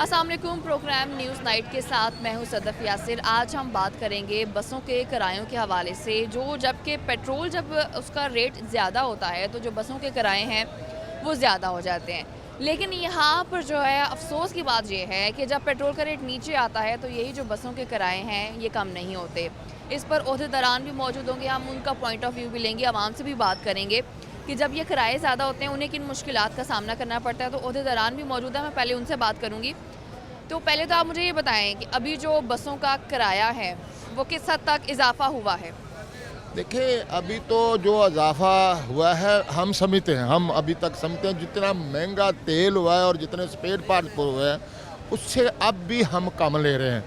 अस्सलाम वालेकुम। Programme news night के साथ मैं हूं सदफ यासिर। आज हम बात करेंगे बसों के किरायों के हवाले से। जबकि पेट्रोल जब उसका रेट ज़्यादा होता है तो जो बसों के किराए हैं वो ज़्यादा हो जाते हैं। लेकिन यहाँ पर जो है अफसोस की बात ये है कि जब पेट्रोल का रेट नीचे आता है तो यही जो बसों के किराए हैं ये कम नहीं होते। इस पर ओहदेदारान भी मौजूद होंगे, हम उनका पॉइंट ऑफ व्यू भी लेंगे, आवाम से भी बात करेंगे कि जब ये किराए ज़्यादा होते हैं उन्हें किन मुश्किलात का सामना करना पड़ता है। तो ओहदेदारान भी मौजूद है, मैं पहले उनसे बात करूँगी। तो पहले तो आप मुझे ये बताएं कि अभी जो बसों का किराया है वो किस हद तक इजाफा हुआ है? देखिए, अभी तो जो इजाफा हुआ है हम समझते हैं, हम अभी तक समझते हैं जितना महंगा तेल हुआ है और जितने स्पेयर पार्ट हुए हैं उससे अब भी हम कम ले रहे हैं।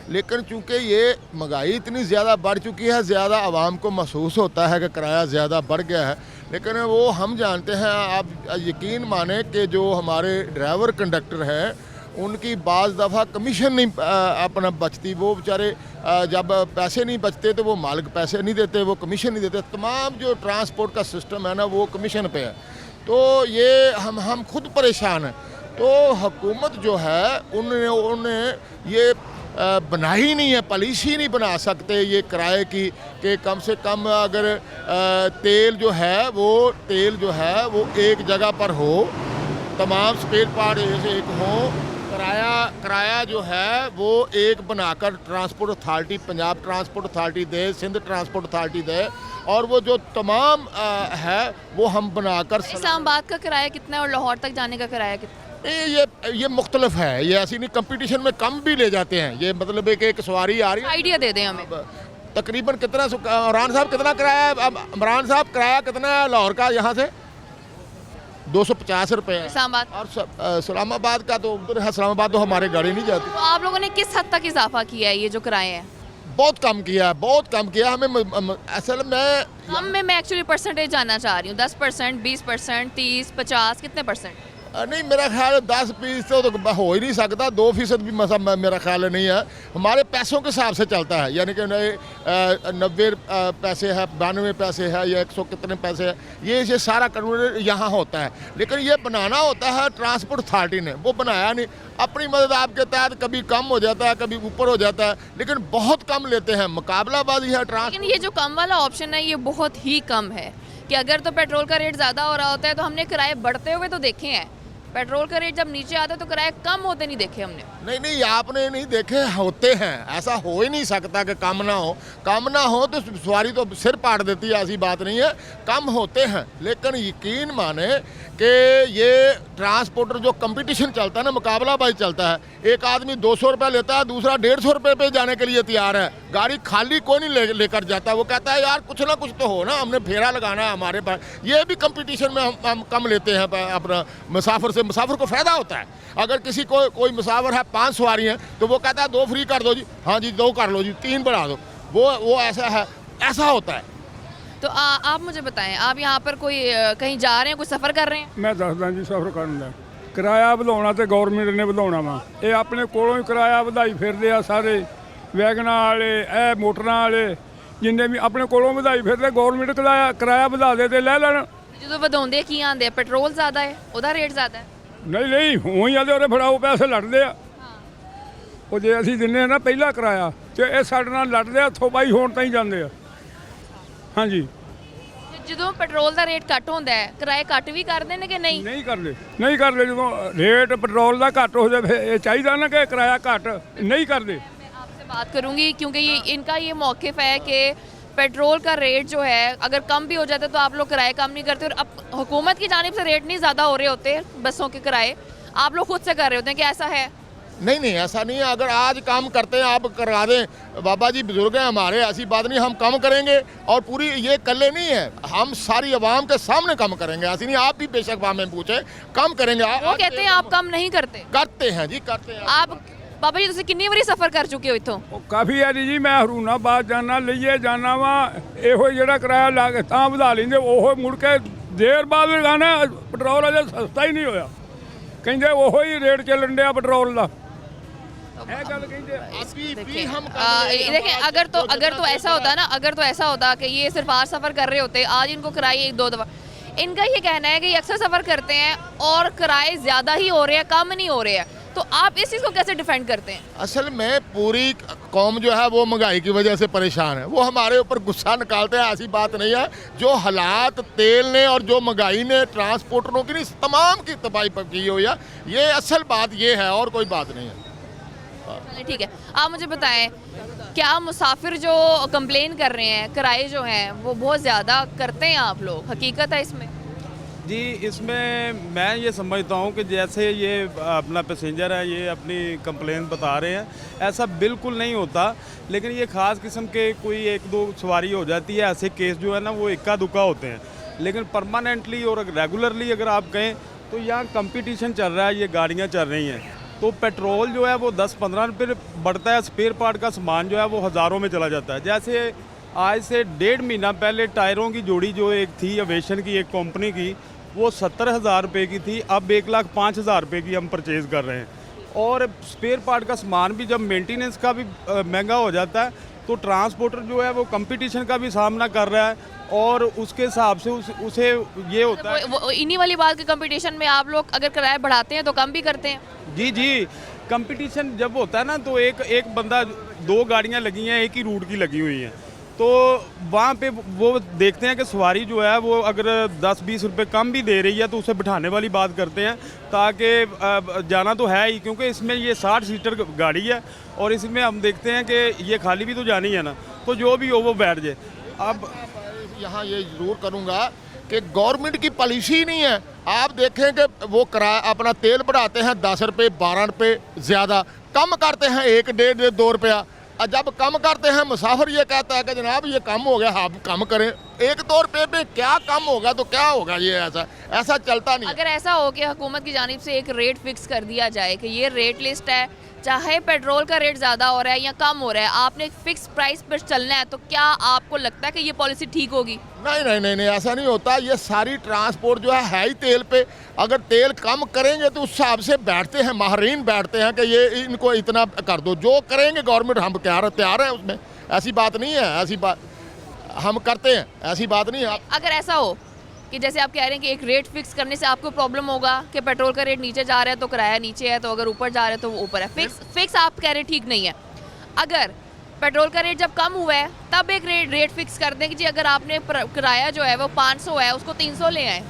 लेकिन चूंकि ये महंगाई इतनी ज़्यादा बढ़ चुकी है, ज़्यादा आवाम को महसूस होता है कि किराया ज़्यादा बढ़ गया है। लेकिन वो हम जानते हैं, आप यकीन माने कि जो हमारे ड्राइवर कंडक्टर हैं उनकी बाज़ दफ़ा कमीशन नहीं अपना बचती। वो बेचारे जब पैसे नहीं बचते तो वो मालिक पैसे नहीं देते, वो कमीशन नहीं देते। तमाम जो ट्रांसपोर्ट का सिस्टम है ना वो कमीशन पे है। तो ये हम खुद परेशान हैं। तो हुकूमत जो है उन्हें ये बनाई ही नहीं है, पॉलिसी नहीं बना सकते ये किराए की कि कम से कम अगर तेल जो है वो एक जगह पर हो, तमाम स्पेयर पार्ट एक हो, किराया जो है वो एक बनाकर transport authority, Punjab transport authority दे, सिंध ट्रांसपोर्ट अथॉरिटी दे, और वो जो तमाम है वो हम बनाकर। इस्लामाबाद का किराया कितना है और लाहौर तक जाने का किराया कितना? ये मुख्तलिफ है, ये ऐसी नहीं, कंपटीशन में कम भी ले जाते हैं। ये मतलब है कि एक सवारी आ रही है, आइडिया दे दें हमें। तकरीबन कितना इमरान साहब कितना किराया है? इमरान साहब किराया कितना है लाहौर का? यहाँ से 250 रुपये है। इस्लामाबाद और इस्लामाबाद का तो उधर है, इस्लामाबाद तो हमारे गाड़ी नहीं जाती। तो आप लोगों ने किस हद तक इजाफा किया है ये जो किराए हैं? बहुत कम किया है, बहुत कम किया। हमें असल में कम में मैं एक्चुअली परसेंटेज जानना चाह रही हूँ। 10%, 20%, 30, 50, कितने परसेंट? नहीं, मेरा ख्याल है 10% तो हो ही नहीं सकता। 2% भी मेरा ख्याल है नहीं है। हमारे पैसों के हिसाब से चलता है, यानी कि 90 पैसे है, 92 पैसे है या 100 कितने पैसे है, ये सारा कानून यहाँ होता है। लेकिन ये बनाना होता है ट्रांसपोर्ट अथॉरिटी ने, वो बनाया नहीं। अपनी मदद आपके तहत कभी कम हो जाता है, कभी ऊपर हो जाता है, लेकिन बहुत कम लेते हैं। मुकाबलाबाजी है लेकिन ये जो कम वाला ऑप्शन है ये बहुत ही कम है कि अगर तो पेट्रोल का रेट ज़्यादा हो रहा होता है तो हमने किराए बढ़ते हुए तो देखे हैं, पेट्रोल का रेट जब नीचे आता है तो किराए कम होते नहीं देखे हमने। नहीं, आपने नहीं देखे, होते हैं। ऐसा हो ही नहीं सकता कि कम ना हो। कम ना हो तो सवारी तो सिर पाड़ देती है, ऐसी बात नहीं है। कम होते हैं, लेकिन यकीन माने कि ये ट्रांसपोर्टर जो कंपटीशन चलता है ना, मुकाबलाबाजी चलता है। एक आदमी 200 रुपये लेता है, दूसरा 150 रुपये पे जाने के लिए तैयार है। गाड़ी खाली कोई नहीं लेकर जाता। वो कहता है यार कुछ ना कुछ तो हो ना, हमने फेरा लगाना है हमारे पास। ये भी कंपटीशन में हम कम लेते हैं अपना मुसाफिर से। मुसाफिर को फ़ायदा होता है। अगर किसी को कोई मुसाफिर है, 5 सवारी हैं, तो वो कहता है 2 फ्री कर दो जी, हाँ जी 2 कर लो जी, 3 बढ़ा दो। वो ऐसा है, ऐसा होता है। तो आप मुझे बताएं, आप यहाँ पर कोई कहीं जा रहे हैं, कोई सफ़र कर रहे हैं? मैं दसदा जी सफ़र ਕਰਨ ਦਾ ਕਿਰਾਇਆ ਵਧਾਉਣਾ ਤੇ ਗਵਰਨਮੈਂਟ ਨੇ ਵਧਾਉਣਾ ਵਾ। ਇਹ ਆਪਣੇ ਕੋਲੋਂ ਹੀ ਕਿਰਾਇਆ ਵਧਾਈ ਫਿਰਦੇ ਆ ਸਾਰੇ ਵੈਗਨਾਂ ਵਾਲੇ, ਇਹ ਮੋਟਰਾਂ ਵਾਲੇ, ਜਿੰਨੇ ਵੀ ਆਪਣੇ ਕੋਲੋਂ ਵਧਾਈ ਫਿਰਦੇ। ਗਵਰਨਮੈਂਟ ਕਿਰਾਇਆ ਵਧਾ ਦੇ ਤੇ ਲੈ ਲੈਣ। ਜਦੋਂ ਵਧਾਉਂਦੇ ਕੀ ਆਂਦੇ, पेट्रोल ज़्यादा है, ਉਹਦਾ रेट ज़्यादा है? ਨਹੀਂ ਹੋਈ ਜਾਂਦੇ, ਉਹਦੇ ਫੜਾਓ ਪੈਸੇ ਲੜਦੇ ਆ। ਉਹ ਜੇ ਅਸੀਂ ਦਿੰਨੇ ਨਾ ਪਹਿਲਾ ਕਿਰਾਇਆ ਤੇ ਇਹ ਸਾਡੇ ਨਾਲ ਲੜਦੇ ਆ, ਹੱਥੋਂ ਬਾਈ ਹੋਣ ਤਾਂ ਹੀ ਜਾਂਦੇ ਆ। ਹਾਂਜੀ, ਜਦੋਂ ਪੈਟਰੋਲ ਦਾ ਰੇਟ ਘੱਟ ਹੁੰਦਾ ਹੈ ਕਿਰਾਏ ਘੱਟ ਵੀ ਕਰਦੇ ਨੇ ਕਿ ਨਹੀਂ? ਨਹੀਂ ਕਰਦੇ। ਜਦੋਂ ਰੇਟ ਪੈਟਰੋਲ ਦਾ ਘੱਟ ਹੋ ਜਾਵੇ ਇਹ ਚਾਹੀਦਾ ਨਾ ਕਿ ਕਿਰਾਇਆ ਘੱਟ ਨਹੀਂ ਕਰਦੇ। मैं आपसे बात करूंगी क्योंकि ये इनका ये मौक़िफ़ है कि पेट्रोल का रेट जो है अगर कम भी हो जाता है तो आप लोग किराए कम नहीं करते, और अब हुकूमत की जानिब से रेट नहीं ज़्यादा हो रहे होते बसों के किराए, आप लोग खुद से कर रहे होते हैं कि ऐसा है? नहीं, ऐसा नहीं है। अगर आज काम करते हैं आप करा दें, बाबा जी बुजुर्ग हैं हमारे, ऐसी बात नहीं। हम कम करेंगे और पूरी ये कल्ले नहीं है, हम सारी आवाम के सामने कम करेंगे। ऐसी नहीं, आप भी बेशक हमें पूछे, कम करेंगे। वो कहते हैं आप कम नहीं करते। करते हैं जी, करते हैं। आप बाबा जी ਤੁਸੀਂ ਕਿੰਨੀ ਵਾਰੀ ਸਫ਼ਰ ਕਰ ਚੁੱਕੇ ਹੋ ਇੱਥੋਂ? ਉਹ ਕਾਫੀ ਆ ਜੀ। ਮੈਂ ਹਰੂਨਾਬਾਦ ਜਾਣਾ, ਲਈਏ ਜਾਣਾ ਵਾ, ਇਹੋ ਜਿਹੜਾ ਕਿਰਾਇਆ ਲਾ ਕੇ ਤਾਂ ਵਧਾ ਲੈਂਦੇ। ਉਹ ਮੁੜ ਕੇ ਦੇਰ ਬਾਅਦ ਲਗਾਣਾ, ਪੈਟਰੋਲ ਅਜੇ ਸਸਤਾ ਹੀ ਨਹੀਂ ਹੋਇਆ, ਕਹਿੰਦੇ ਉਹੋ ਹੀ ਰੇਟ ਚੱਲਣ ਡਿਆ ਪੈਟਰੋਲ ਦਾ। देखें, अगर तो ऐसा होता ना, अगर तो ऐसा होता कि ये सिर्फ आज सफ़र कर रहे होते, आज इनको किराए 1-2 दफ़ा, इनका ये कहना है कि ये अक्सर सफ़र करते हैं और किराए ज़्यादा ही हो रहे हैं, कम नहीं हो रहे हैं। तो आप इस चीज़ को कैसे डिफेंड करते हैं? असल में पूरी कौम जो है वो महंगाई की वजह से परेशान है, वो हमारे ऊपर गुस्सा निकालते हैं, ऐसी बात नहीं है। जो हालात तेल ने और जो महंगाई ने ट्रांसपोर्टरों की नहीं तमाम की तबाही की हुई है, ये असल बात ये है और कोई बात नहीं है। चलिए ठीक है, आप मुझे बताएं क्या मुसाफिर जो कंप्लेन कर रहे हैं किराए जो हैं वो बहुत ज़्यादा करते हैं आप लोग, हकीकत है इसमें? जी, इसमें मैं ये समझता हूँ कि जैसे ये अपना पैसेंजर है ये अपनी कंप्लेन बता रहे हैं, ऐसा बिल्कुल नहीं होता। लेकिन ये ख़ास किस्म के कोई एक दो सवारी हो जाती है, ऐसे केस जो है ना वो इक्का दुक्का होते हैं। लेकिन परमानेंटली और रेगुलरली अगर आप कहें तो यहाँ कंपटीशन चल रहा है, ये गाड़ियाँ चल रही हैं, तो पेट्रोल जो है वो 10-15 रुपये बढ़ता है, स्पेयर पार्ट का सामान जो है वो हज़ारों में चला जाता है। जैसे आज से 1.5 महीना पहले टायरों की जोड़ी जो एक थी एविएशन की एक कंपनी की, वो 70,000 रुपये की थी, अब 1,05,000 रुपये की हम परचेज़ कर रहे हैं। और स्पेयर पार्ट का सामान भी जब मेंटेनेंस का भी महंगा हो जाता है तो ट्रांसपोर्टर जो है वो कंपटीशन का भी सामना कर रहा है, और उसके हिसाब से उसे ये होता है। वो इन्हीं वाली बात के कंपटीशन में आप लोग अगर किराया बढ़ाते हैं तो कम भी करते हैं? जी, कंपटीशन जब होता है ना तो एक बंदा, 2 गाड़ियाँ लगी हैं, एक ही रूट की लगी हुई हैं, तो वहाँ पे वो देखते हैं कि सवारी जो है वो अगर 10-20 रुपये कम भी दे रही है तो उसे बिठाने वाली बात करते हैं, ताकि जाना तो है ही, क्योंकि इसमें ये 60 सीटर गाड़ी है और इसमें हम देखते हैं कि ये खाली भी तो जानी है ना, तो जो भी हो वो बैठ जाए। अब यहाँ ये जरूर करूँगा कि गवर्नमेंट की पॉलिसी नहीं है। आप देखें कि वो किराया अपना तेल बढ़ाते हैं 10 रुपये 12 रुपये ज़्यादा, कम करते हैं 1-1.5-2 रुपया, और जब कम करते हैं मुसाफिर ये कहता है कि जनाब ये कम हो गया, आप कम करें। 1-2 रुपये पे क्या कम होगा तो क्या होगा, ये ऐसा चलता नहीं। अगर ऐसा हो कि हुकूमत की जानिब से एक रेट फिक्स कर दिया जाए कि ये रेट लिस्ट है, चाहे पेट्रोल का रेट ज़्यादा हो रहा है या कम हो रहा है, आपने एक फिक्स प्राइस पर चलना है, तो क्या आपको लगता है कि ये पॉलिसी ठीक होगी? नहीं, ऐसा नहीं होता। ये सारी ट्रांसपोर्ट जो है ही तेल पे। अगर तेल कम करेंगे तो उस हिसाब से बैठते हैं, माहरीन बैठते हैं कि ये इनको इतना कर दो, जो करेंगे गवर्नमेंट हम तैयार है उसमें, ऐसी बात नहीं है, ऐसी बात हम करते हैं, ऐसी बात नहीं है। अगर ऐसा हो कि जैसे आप कह रहे हैं कि एक रेट फिक्स करने से आपको प्रॉब्लम होगा कि पेट्रोल का रेट नीचे जा रहा है तो किराया नीचे है, तो अगर ऊपर जा रहा है तो वो ऊपर है, फिक्स आप कह रहे हैं ठीक नहीं है। अगर पेट्रोल का रेट जब कम हुआ है तब एक रेट फिक्स कर दें कि जी अगर आपने किराया जो है वो 500 है उसको 300 ले आए,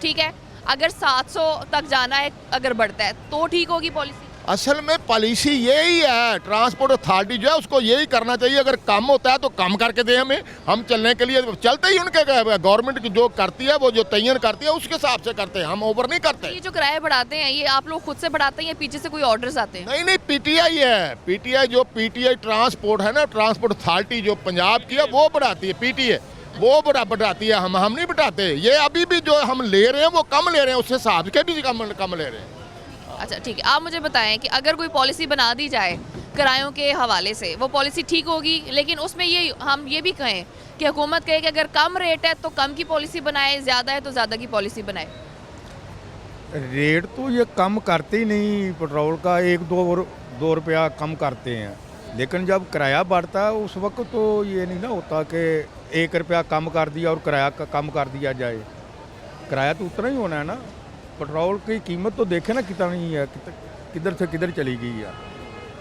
ठीक है। अगर 700 तक जाना है अगर बढ़ता है तो ठीक होगी पॉलिसी? असल में पॉलिसी यही है, ट्रांसपोर्ट अथॉरिटी जो है उसको यही करना चाहिए। अगर कम होता है तो कम करके दे हमें, हम चलने के लिए चलते ही उनके गवर्नमेंट की जो करती है वो जो तयन करती है उसके हिसाब से करते हैं, हम ओवर नहीं करते। ये जो किराए बढ़ाते हैं ये आप लोग खुद से बढ़ाते हैं या पीछे से कोई ऑर्डर्स आते हैं? नहीं, पीटीआई है, पीटीआई ट्रांसपोर्ट है ना, ट्रांसपोर्ट अथॉरिटी जो पंजाब की है वो बढ़ाती है, पीटीआई वो बढ़ाती है, हम नहीं बढ़ाते। ये अभी भी जो हम ले रहे हैं वो कम ले रहे हैं, उससे हिसाब के भी कम ले रहे हैं। अच्छा ठीक है, आप मुझे बताएं कि अगर कोई पॉलिसी बना दी जाए किरायों के हवाले से, वो पॉलिसी ठीक होगी, लेकिन उसमें ये हम ये भी कहें कि हुकूमत कहे कि अगर कम रेट है तो कम की पॉलिसी बनाए, ज़्यादा है तो ज़्यादा की पॉलिसी बनाए? रेट तो ये कम करते ही नहीं, पेट्रोल का 1-2 रुपया कम करते हैं, लेकिन जब किराया बढ़ता है उस वक्त तो ये नहीं ना होता कि 1 रुपया कम कर दिया और किराया कम कर दिया जाए। किराया तो उतना ही होना है ना। पेट्रोल की कीमत तो देखें ना कितनी है, किधर से किधर चली गई है।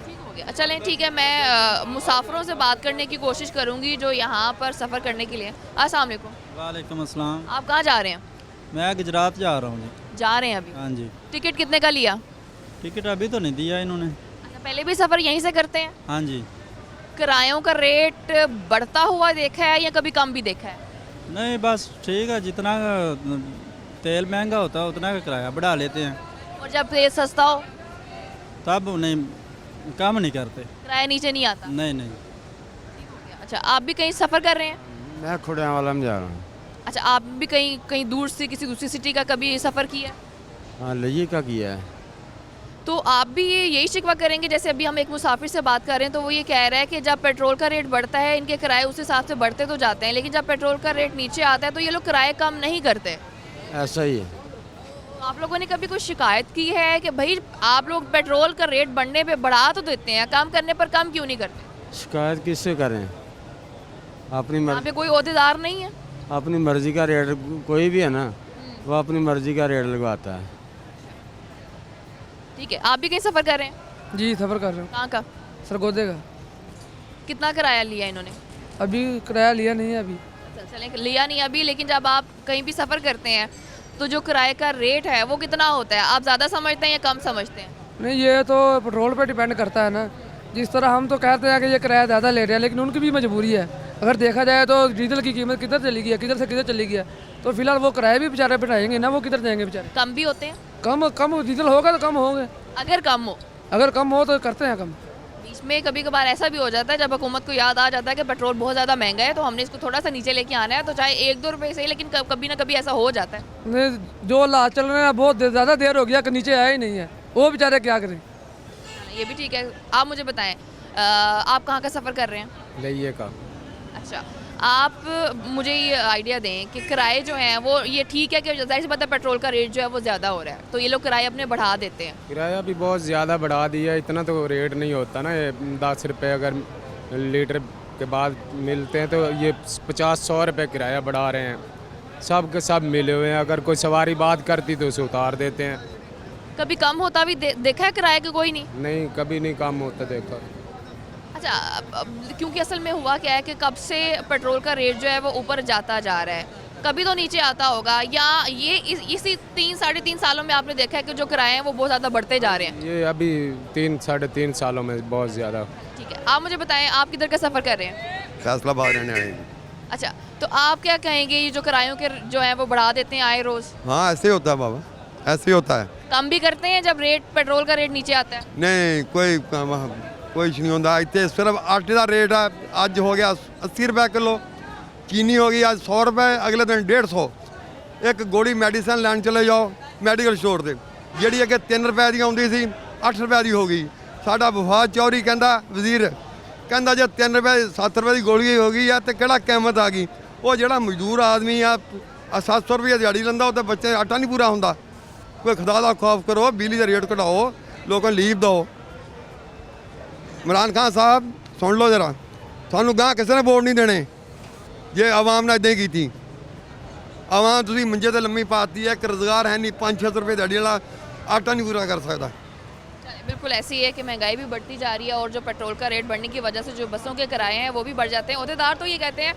ठीक हो गया, चलें ठीक है। मैं मुसाफिरों से बात करने की कोशिश करूंगी जो यहाँ पर सफ़र करने के लिए। अस्सलाम वालेकुम। वालेकुम अस्सलाम। आप कहाँ जा रहे हैं? मैं गुजरात जा रहा हूँ जी। जा रहे हैं अभी? हाँ जी। टिकट कितने का लिया? टिकट अभी तो नहीं दिया इन्होंने। अच्छा, पहले भी सफ़र यहीं से करते हैं? हाँ जी। किरायों का रेट बढ़ता हुआ देखा है या कभी कम भी देखा है? नहीं, बस ठीक है, जितना तेल महंगा होता है उतना का किराया बढ़ा लेते हैं, और जब तेल सस्ता हो तब नहीं, कम नहीं करते, किराया नीचे नहीं आता? नहीं। अच्छा, आप भी कहीं सफ़र कर रहे हैं? मैं खुड़ियावाला में जा रहा हूँ। अच्छा, आप भी कहीं दूर से किसी दूसरी सिटी का कभी सफ़र किया है? हाँ, लई का किया है। तो आप भी यही शिकवा करेंगे, जैसे अभी हम एक मुसाफिर से बात कर रहे हैं तो वो ये कह रहा है कि जब पेट्रोल का रेट बढ़ता है इनके किराए उस हिसाब से बढ़ते तो जाते हैं, लेकिन जब पेट्रोल का रेट नीचे आता है तो ये लोग किराए कम नहीं करते। ऐसा ही है। तो आप लोगों ने कभी कोई शिकायत की है कि भाई आप लोग पेट्रोल का रेट बढ़ने पे बढ़ा तो देते हैं, कम करने पर कम क्यों नहीं करते? शिकायत किससे करें? अपनी यहाँ पे कोई ओहदेदार नहीं है? अपनी मर्जी का रेट कोई भी है ना, वो अपनी मर्जी का रेट लगवाता है। ठीक है, आप भी कहीं सफ़र कर रहे हैं? जी सफ़र कर रहा हूँ, कहाँ का? सरगोदे का। कितना किराया लिया इन्होंने? अभी किराया लिया नहीं है अभी। चलें, लिया नहीं अभी, लेकिन जब आप कहीं भी सफ़र करते हैं तो जो किराए का रेट है वो कितना होता है? आप ज़्यादा समझते हैं या कम समझते हैं? नहीं, ये तो पेट्रोल पे डिपेंड करता है ना। जिस तरह हम तो कहते हैं कि ये किराया ज़्यादा ले रहे हैं, लेकिन उनकी भी मजबूरी है। अगर देखा जाए तो डीजल की कीमत किधर चली गई है, किधर से किधर चली गई है, तो फिलहाल वो किराया भी बेचारे बढ़ाएंगे ना, वो किधर जाएंगे बेचारे। कम भी होते हैं? कम कम डीजल होगा तो कम होंगे, अगर कम हो, अगर कम हो तो करते हैं कम। बीच में कभी कभार ऐसा भी हो जाता है जब हुकूमत को याद आ जाता है कि पेट्रोल बहुत ज़्यादा महंगा है तो हमने इसको थोड़ा सा नीचे लेके आना है, तो चाहे 1-2 रुपए सही, लेकिन कभी ना कभी ऐसा हो जाता है। नहीं, जो ला चल रहे हैं बहुत ज़्यादा देर हो गया कि नीचे आया ही नहीं है, वो बेचारे क्या करें। ये भी ठीक है। आप मुझे बताएं, आप कहाँ का सफ़र कर रहे हैं? लइए का। अच्छा, आप मुझे ये आइडिया दें कि किराए जो हैं वो ये ठीक है कि जाहिर सी बात है पेट्रोल का रेट जो है वो ज़्यादा हो रहा है, तो ये लोग किराए अपने बढ़ा देते हैं। किराया भी बहुत ज़्यादा बढ़ा दिया, इतना तो रेट नहीं होता ना। ये 10 रुपये अगर लीटर के बाद मिलते हैं तो ये 50-100 रुपये किराया बढ़ा रहे हैं। सब के सब मिले हुए हैं, अगर कोई सवारी बात करती तो उसे उतार देते हैं। कभी कम होता भी देखा है किराए का? कोई नहीं। नहीं, कभी नहीं कम होता देखा। अच्छा, क्योंकि असल में हुआ क्या है कि कब से पेट्रोल का रेट जो है वो ऊपर जाता जा रहा है, कभी तो नीचे आता होगा, या ये इसी 3-3.5 सालों में आपने देखा है कि जो किराए हैं वो बहुत ज़्यादा बढ़ते जा रहे हैं? ये अभी 3-3.5 सालों में बहुत ज़्यादा। ठीक है, आप मुझे बताएं, आप किधर का सफ़र कर रहे हैं? फैसलाबाद रहने वाले। अच्छा, तो आप क्या कहेंगे, ये जो किरायों के जो है वो बढ़ा देते हैं आए रोज़? हाँ, ऐसे ही होता है बाबा, ऐसे ही होता है। कम भी करते हैं जब पेट्रोल का रेट नीचे आता है? नहीं, कोई नहीं होता इतने। सिर्फ आटे का रेट है, अज हो गया 80 रुपये किलो। चीनी हो गई आज 100 रुपये, अगले दिन 150। एक गोली मेडिसिन लैन चले जाओ मैडिकल स्टोर से, जी अगे 3 रुपए की आती सी 8 रुपए की हो गई। साडा वफाद चौधरी कहता, वजीर कहता जे 3 रुपए 7 रुपए की गोली हो गई है तो केड़ा कीमत आ गई। वो जो मजदूर आदमी आ 700 रुपये दिहाड़ी लेंदा, वो तो बच्चे आटा नहीं पूरा होंदा। कोई खुदा का खौफ करो, बिजली का रेट घटाओ, लोगों को लीव दो। इमरान खान साहब सुन लो जरा, सानू गां किसी ने वोट नहीं देने जे आवाम ने इदां की। आवाम तुम मंजे ते लम्मी पाती है, एक रोजगार है नहीं, 500-600 रुपये दिहाड़ी वाला आटा नहीं पूरा कर सकता। बिल्कुल ऐसी ही है कि महंगाई भी बढ़ती जा रही है और जो पेट्रोल का रेट बढ़ने की वजह से जो बसों के किराए हैं वो भी बढ़ जाते हैं। अहदेदार तो ये कहते हैं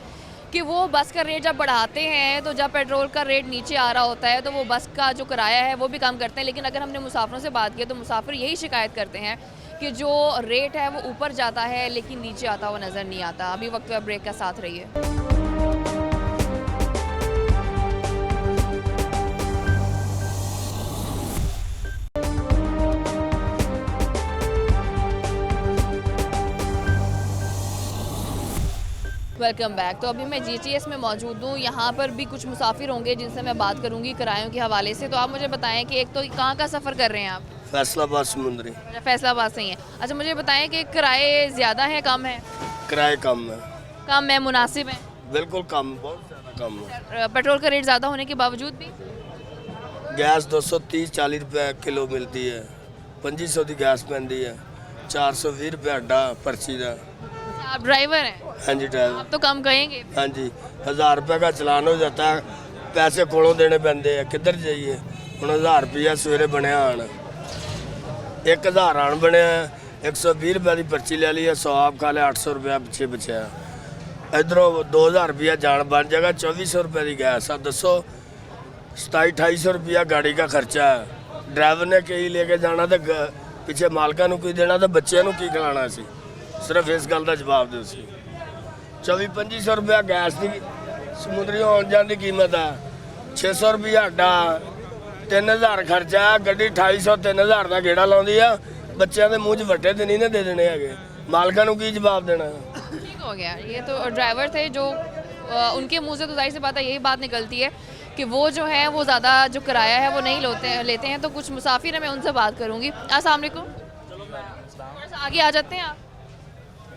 कि वो बस का रेट जब बढ़ाते हैं तो जब पेट्रोल का रेट नीचे आ रहा होता है तो वो बस का जो किराया है वो भी कम करते हैं। लेकिन अगर हमने मुसाफिरों से बात की तो मुसाफिर यही शिकायत करते हैं कि जो रेट है वो ऊपर जाता है लेकिन नीचे आता हुआ नज़र नहीं आता। अभी वक्त ब्रेक का साथ रहिए। Welcome back. तो अभी मैं GTS में मौजूद हूँ, यहाँ पर भी कुछ मुसाफिर होंगे जिनसे मैं बात करूँगी किरायों के हवाले से। तो आप मुझे बताएं कि एक तो कहाँ का सफ़र कर रहे हैं आप? फैसलाबाद समुंदरी। अच्छा, फैसलाबाद से ही है। अच्छा, मुझे बताएं कि किराए ज़्यादा हैं कम है? किराए कम है। कम है, मुनासिब है? बिल्कुल कम, बहुत ज़्यादा कम है। पेट्रोल का रेट ज़्यादा होने के बावजूद भी गैस 230-40 रुपये किलो मिलती है, 2500 की गैस पैंती है, 420 रुपये अड्डा पर्ची का। आप ड्राइवर हैं? हाँ जी, ड्राइवर। आप तो कम कहेंगे। हाँ जी, 1000 रुपये का चलान हो जाता है, पैसे कोलों देने पैंते हैं, किधर जाइए हम। 1000 रुपया सवेरे बनया आन, 1000 आन बनया, 120 रुपये की पर्ची ले ली है, 100 आप खा लिया, 800 रुपया पिछे बचा। इधरों 2000 रुपया जान बन जाएगा, 2400 रुपये की गैस। अब दसो 2700-2800 रुपया गाड़ी का खर्चा है। ड्राइवर ने कहीं लेके जाना तो पिछे मालका नूं की देना तो बच्चों नूं की खिलाना सी। सिर्फ इस गल का जवाब दो सी। 2400-2500 रुपया गैस की समुद्री आने जाने की कीमत है, 600 रुपया अड्डा, 3000 खर्चा है। गड्डी 2800-3000 का गेड़ा लाउंदी है, बच्चों के मूँह च वट्टे तो नहीं ना दे देने है, मालका नूं की जवाब देना। ठीक हो गया। ये तो ड्राइवर थे जो उनके मुंह से तो जाहिर सी बात है यही बात निकलती है कि वो जो है वो ज़्यादा जो किराया है वो नहीं लेते हैं। तो कुछ मुसाफिर हैं, मैं उनसे बात करूँगी। अस्सलाम वालेकुम। थोड़ा सा आगे आ जाते हैं। आप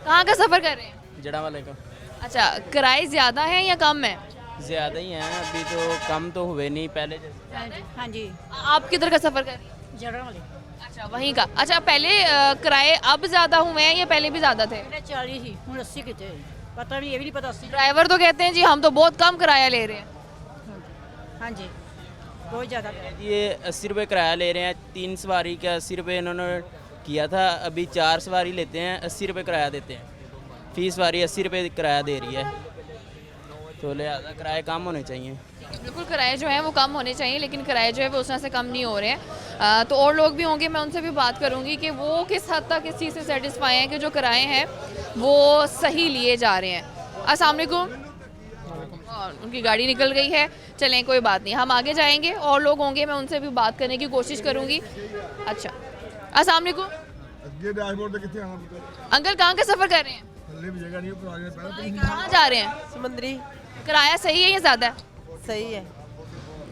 कहाँ का सफ़र कर रहे हैं? जड़ा वाले का। अच्छा, किराए ज़्यादा हैं या कम है? ज़्यादा ही हैं, अभी तो कम तो हुए नहीं पहले जैसे। हाँ जी। आप किधर का सफ़र कर रही हैं? जड़ा वाले। अच्छा, वहीं का। अच्छा, पहले किराए अब ज़्यादा हुए हैं या पहले भी ज़्यादा थे? 40 ही, हूँ 80 कितने, पता नहीं, ये भी नहीं पता। 80। ड्राइवर तो कहते हैं जी हम तो बहुत कम किराया ले रहे हैं। हाँ जी। बहुत ज़्यादा। ये 80 रुपये किराया ले रहे हैं, 3 सवारी का 80 रुपये इन्होंने किया था, अभी 4 सवारी लेते हैं 80 रुपये किराया देते हैं। फी सवारी 80 रुपये किराया दे रही है, तो लिहाजा किराए कम होने चाहिए। बिल्कुल किराए जो हैं वो कम होने चाहिए, लेकिन किराए जो है वो उस तरह से कम नहीं हो रहे हैं। तो और लोग भी होंगे, मैं उनसे भी बात करूंगी कि वो किस हद तक इस चीज़ से सेटिस्फाई हैं कि जो किराए हैं वो सही लिए जा रहे हैं। अस्सलाम वालेकुम। उनकी गाड़ी निकल गई है, चलें कोई बात नहीं, हम आगे जाएंगे। और लोग होंगे, मैं उनसे भी बात करने की कोशिश करूँगी। अच्छा, अस्सलाम वालेकुम अंकल, कहाँ का सफ़र कर रहे हैं? कहाँ जा रहे हैं? समुद्री। किराया सही है या ज़्यादा है? सही है।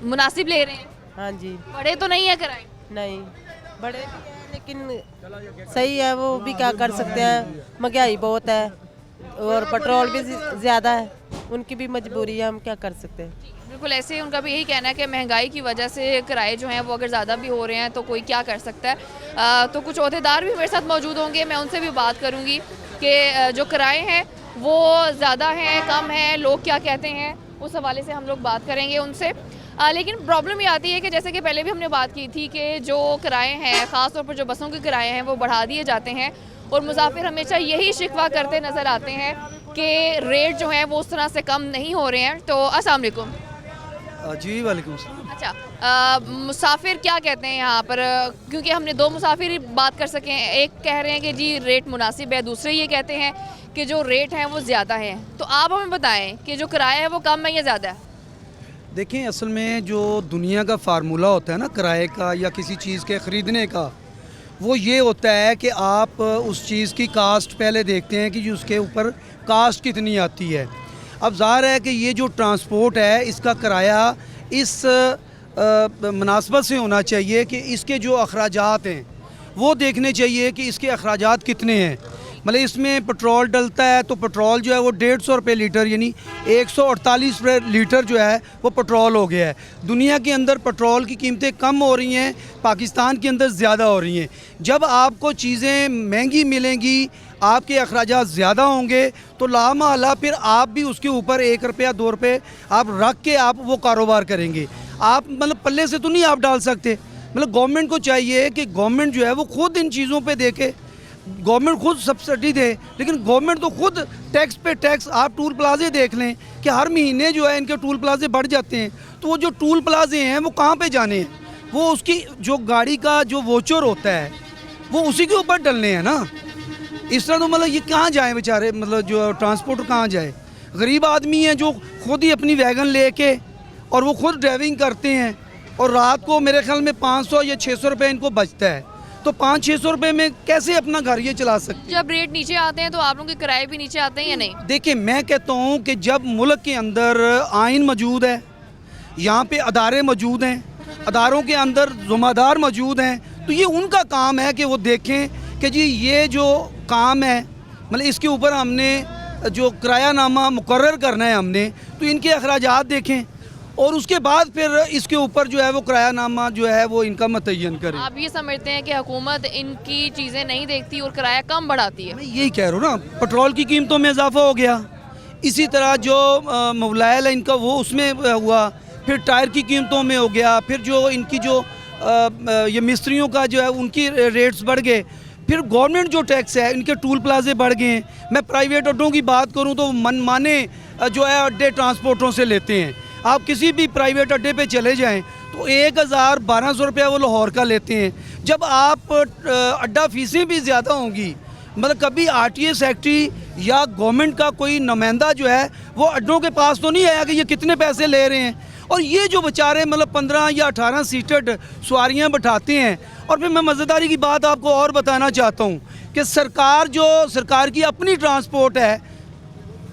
मुनासिब ले रहे हैं? हाँ जी। बड़े तो नहीं है किराए? नहीं, बड़े भी हैं लेकिन सही है, वो भी क्या कर सकते हैं, महंगाई बहुत है और पेट्रोल भी ज़्यादा है, उनकी भी मजबूरी है, हम क्या कर सकते हैं। बिल्कुल ऐसे उनका भी यही कहना है कि महंगाई की वजह से किराए जो हैं वो अगर ज़्यादा भी हो रहे हैं तो कोई क्या कर सकता है। तो कुछ ओहदेदार भी मेरे साथ मौजूद होंगे, मैं उनसे भी बात करूँगी कि जो किराए हैं वो ज़्यादा हैं कम हैं, लोग क्या कहते हैं, उस हवाले से हम लोग बात करेंगे उनसे। लेकिन प्रॉब्लम ये आती है कि जैसे कि पहले भी हमने बात की थी कि जो किराए हैं, ख़ास तौर पर जो बसों के किराए हैं वो बढ़ा दिए जाते हैं और मुसाफिर हमेशा यही शिकवा करते नज़र आते हैं कि रेट जो हैं वो उस तरह से कम नहीं हो रहे हैं। तो अस्सलाम वालेकुम। जी वालेकुम सलाम। अच्छा, मुसाफिर क्या कहते हैं यहाँ पर? क्योंकि हमने दो मुसाफिर ही बात कर सके हैं, एक कह रहे हैं कि जी रेट मुनासिब है, दूसरे ये कहते हैं कि जो रेट हैं वो ज़्यादा हैं। तो आप हमें बताएं कि जो किराया है वो कम है या ज़्यादा है? देखें, असल में जो दुनिया का फार्मूला होता है ना किराए का या किसी चीज़ के ख़रीदने का, वो ये होता है कि आप उस चीज़ की कास्ट पहले देखते हैं कि जी उसके ऊपर कास्ट कितनी आती है। अब ज़ाहिर है कि ये जो ट्रांसपोर्ट है इसका किराया इस मुनासबत से होना चाहिए कि इसके जो अखराजात हैं वो देखने चाहिए कि इसके अखराजात कितने हैं। मतलब इसमें पेट्रोल डलता है तो पेट्रोल जो है वो 150 रुपये लीटर, यानी 148 रुपये लीटर जो है वो पेट्रोल हो गया है। दुनिया के अंदर पेट्रोल की कीमतें कम हो रही हैं, पाकिस्तान के अंदर ज़्यादा हो रही हैं। जब आपको चीज़ें महंगी मिलेंगी, आपके अखराजात ज़्यादा होंगे, तो लामहला फिर आप भी उसके ऊपर 1 रुपया 2 रुपये आप रख के आप वो कारोबार करेंगे। आप मतलब पल्ले से तो नहीं आप डाल सकते। मतलब गवर्नमेंट को चाहिए कि गवर्नमेंट जो है वो खुद इन चीज़ों पे देखे, गवर्नमेंट खुद सब्सिडी दे, लेकिन गवर्नमेंट तो खुद टैक्स पे टैक्स। आप टूल प्लाजे देख लें कि हर महीने जो है इनके टूल प्लाजे बढ़ जाते हैं, तो वो जो टूल प्लाजे हैं वो कहाँ पे जाने हैं? वो उसकी जो गाड़ी का जो वोचर होता है वो उसी के ऊपर डलने हैं ना। इस तरह तो मतलब ये कहाँ जाए बेचारे, मतलब जो ट्रांसपोर्टर कहाँ जाए? गरीब आदमी हैं जो खुद ही अपनी वैगन लेके और वो खुद ड्राइविंग करते हैं और रात को मेरे ख्याल में 500 या 600 रुपये इनको बचता है, तो 500-600 रुपये में कैसे अपना घर ये चला सकते हैं? जब रेट नीचे आते हैं तो आप लोगों के किराए भी नीचे आते हैं या नहीं? देखिए, मैं कहता हूँ कि जब मुल्क के अंदर आइन मौजूद है, यहाँ पे अदारे मौजूद हैं, अदारों के अंदर ज़िम्मेदार मौजूद हैं, तो ये उनका काम है कि वो देखें कि जी ये जो काम है, मतलब इसके ऊपर हमने जो किरायानामा मुकर्रर करना है हमने, तो इनके अखराजात देखें और उसके बाद फिर इसके ऊपर जो है वो किरायानामा जो है वो इनका मुतय्यन करें। आप ये समझते हैं कि हुकूमत इनकी चीज़ें नहीं देखती और किराया कम बढ़ाती है? मैं यही कह रहा हूँ ना, पेट्रोल की कीमतों में इजाफा हो गया, इसी तरह जो मोबाइल है इनका वो उसमें हुआ, फिर टायर की कीमतों में हो गया, फिर जो इनकी जो ये मिस्त्रियों का जो है उनकी रेट्स बढ़ गए, फिर गवर्नमेंट जो टैक्स है इनके टूल प्लाजे बढ़ गए हैं। मैं प्राइवेट अड्डों की बात करूं तो मनमाने जो है अड्डे ट्रांसपोर्टरों से लेते हैं। आप किसी भी प्राइवेट अड्डे पे चले जाएं तो 1000-1200 रुपया वो लाहौर का लेते हैं। जब आप अड्डा फीसें भी ज़्यादा होंगी, मतलब कभी RTA सेक्रेटरी या गवर्नमेंट का कोई नुमाइंदा जो है वो अड्डों के पास तो नहीं आया कि ये कितने पैसे ले रहे हैं। और ये जो बेचारे मतलब 15 या 18 सीटेड सवारियाँ बैठाते हैं। और फिर मैं मज़ेदारी की बात आपको और बताना चाहता हूँ कि सरकार की अपनी ट्रांसपोर्ट है,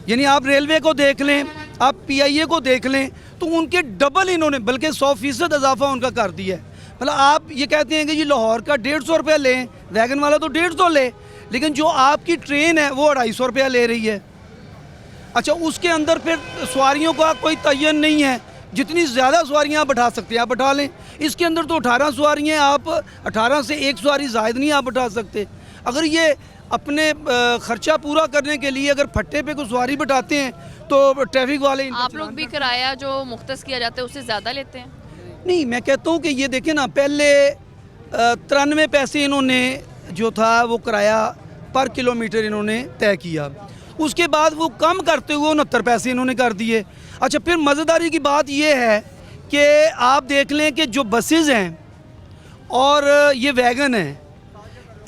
यानी आप रेलवे को देख लें, आप PIA को देख लें, तो उनके डबल इन्होंने बल्कि 100% इजाफा उनका कर दिया है। मतलब आप ये कहते हैं कि जी लाहौर का 150 रुपया लें, वैगन वाला तो 150 ले, लेकिन जो आपकी ट्रेन है वो 250 रुपया ले रही है। अच्छा, उसके अंदर फिर सवारियों का कोई तयन नहीं है, जितनी ज़्यादा सवारियाँ आप बैठा सकते हैं आप बैठा लें। इसके अंदर तो 18 सवारियाँ, आप 18 से एक सवारी ज़ायद नहीं आप बैठा सकते। अगर ये अपने ख़र्चा पूरा करने के लिए अगर फट्टे पे कोई सवारी बैठाते हैं तो ट्रैफिक वाले आप लोग भी किराया जो मुख्तस किया जाता है उससे ज़्यादा लेते हैं? नहीं, मैं कहता हूँ कि ये देखें ना, पहले 93 पैसे इन्होंने जो था वो किराया पर किलोमीटर इन्होंने तय किया, उसके बाद वो कम करते हुए 69 पैसे इन्होंने कर दिए। अच्छा, फिर मज़ेदारी की बात ये है कि आप देख लें कि जो बसेस हैं और ये वैगन हैं,